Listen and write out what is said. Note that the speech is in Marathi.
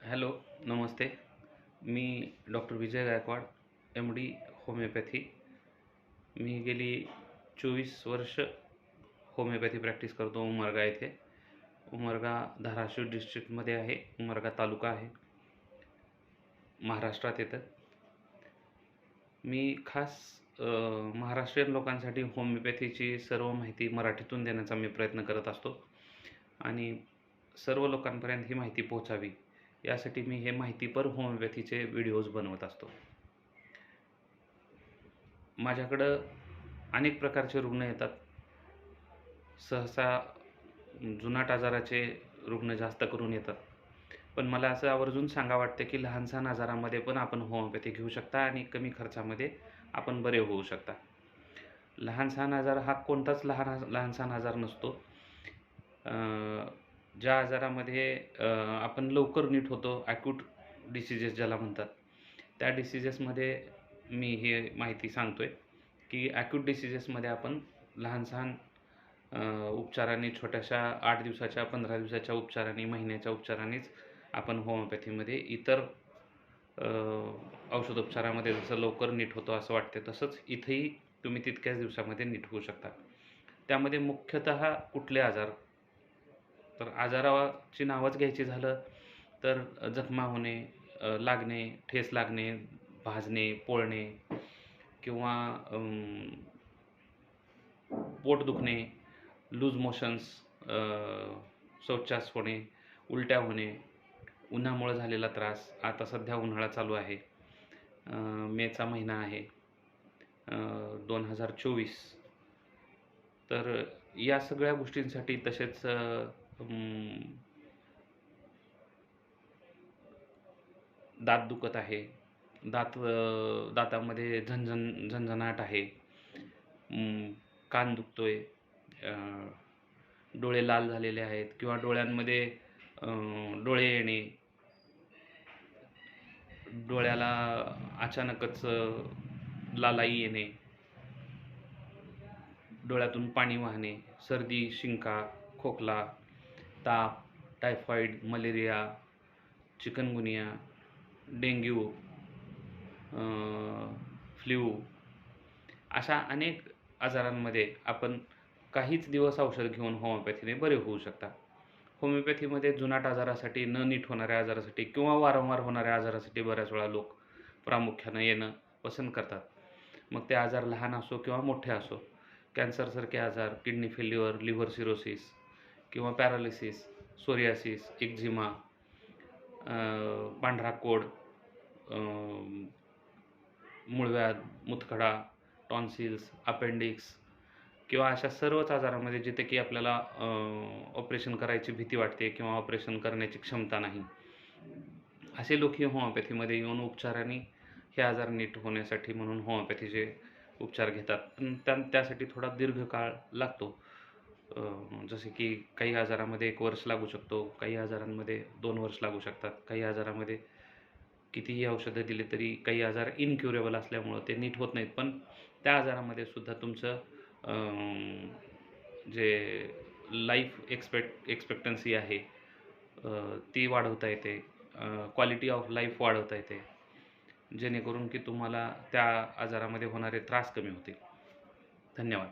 हॅलो, नमस्ते. मी डॉक्टर विजय गायकवाड, MD होमिओपॅथी. मी गेली 24 वर्ष होमिओपॅथी प्रॅक्टिस करतो उमरगा येथे. उमरगा धाराशिव डिस्ट्रिक्टमध्ये आहे. उमरगा तालुका आहे, महाराष्ट्रात येतं. मी खास महाराष्ट्रीयन लोकांसाठी होमिओपॅथीची सर्व माहिती मराठीतून देण्याचा मी प्रयत्न करत असतो आणि सर्व लोकांपर्यंत ही माहिती पोहोचावी यासाठी मी हे माहितीपर होमिओपॅथीचे व्हिडिओज बनवत असतो. माझ्याकडं अनेक प्रकारचे रुग्ण येतात. सहसा जुनाट आजाराचे रुग्ण जास्त करून येतात. पण मला असं आवर्जून सांगा वाटतं की लहानसहान आजारामध्ये पण आपण होमिओपॅथी घेऊ शकता आणि कमी खर्चामध्ये आपण बरे होऊ शकता. लहानसहान आजार हा कोणताच लहानसहान आजार नसतो. ज्या आजारामध्ये आपण लवकर नीट होतो, ॲक्यूट डिसीजेस ज्याला म्हणतात, त्या डिसीजेसमध्ये मी ही माहिती सांगतो आहे की ॲक्यूट डिसीजेसमध्ये आपण लहानसहान उपचारांनी, छोट्याशा 8 दिवसाच्या, 15 दिवसाच्या उपचारांनी, महिन्याच्या उपचारांनीच आपण होमिओपॅथीमध्ये इतर औषधोपचारामध्ये जसं लवकर नीट होतो असं वाटते, तसंच इथंही तुम्ही तितक्याच दिवसामध्ये नीट होऊ शकता. त्यामध्ये मुख्यतः कुठले आजार, तर आजाराची नावच घ्यायची झालं तर जखमा होणे, लागणे, ठेस लागणे, भाजणे, पोळणे किंवा पोट दुखणे, लूज मोशन्स, शौचास होणे, उलट्या होणे, उन्हामुळे झालेला त्रास. आता सध्या उन्हाळा चालू आहे, मेचा महिना आहे 2024. तर या सगळ्या गोष्टींसाठी, तसेच दात दुखत आहे, दातामध्ये झणझणाट आहे, कान दुखतोय, डोळे लाल झालेले आहेत किंवा डोळ्यांमध्ये डोळे येणे, डोळ्याला अचानकच लालाई येणे, डोळ्यातून पाणी वाहणे, सर्दी, शिंका, खोकला, ताप, typhoid, malaria, chikungunya, dengue, flu, अशा अनेक आजारांमध्ये आपण काहीच दिवस औषध घेऊन होमिओपॅथीने बरे होऊ शकता. होमिओपॅथीमध्ये जुनाट आजारासाठी, न नीट होणाऱ्या आजारासाठी किंवा वारंवार होणाऱ्या आजारासाठी बऱ्याच वेळा लोक प्रामुख्यानं येणं पसंत करतात. मग ते आजार लहान असो किंवा मोठे असो. कॅन्सरसारखे आजार, किडनी फेल्युअर, लिव्हर सिरोसिस किंवा पॅरालिसिस, सोरियासिस, एक्झिमा, पांढरा कोड, मूळव्याध, मुतखडा, टॉन्सिल्स, अपेंडिक्स किंवा अशा सर्वच आजारामध्ये जिथे की आपल्याला ऑपरेशन करायची भीती वाटते किंवा ऑपरेशन करण्याची क्षमता नाही, असे लोक ही होमिओपॅथीमध्ये येऊन उपचारांनी हे आजार नीट होण्यासाठी म्हणून होमिओपॅथीचे उपचार घेतात. पण त्यासाठी थोडा दीर्घ काळ लागतो. जसे की काही आजारामध्ये 1 वर्ष लागू शकतो, काही आजारांमध्ये 2 वर्ष लागू शकतात, काही आजारामध्ये कितीही औषधं दिली तरी काही आजार इनक्युरेबल असल्यामुळं ते नीट होत नाहीत. पण त्या आजारामध्ये सुद्धा तुमचं जे लाईफ एक्सपेक्टन्सी आहे ती वाढवता येते, क्वालिटी ऑफ लाईफ वाढवता येते, जेणेकरून की तुम्हाला त्या आजारामध्ये होणारे त्रास कमी होतील. धन्यवाद.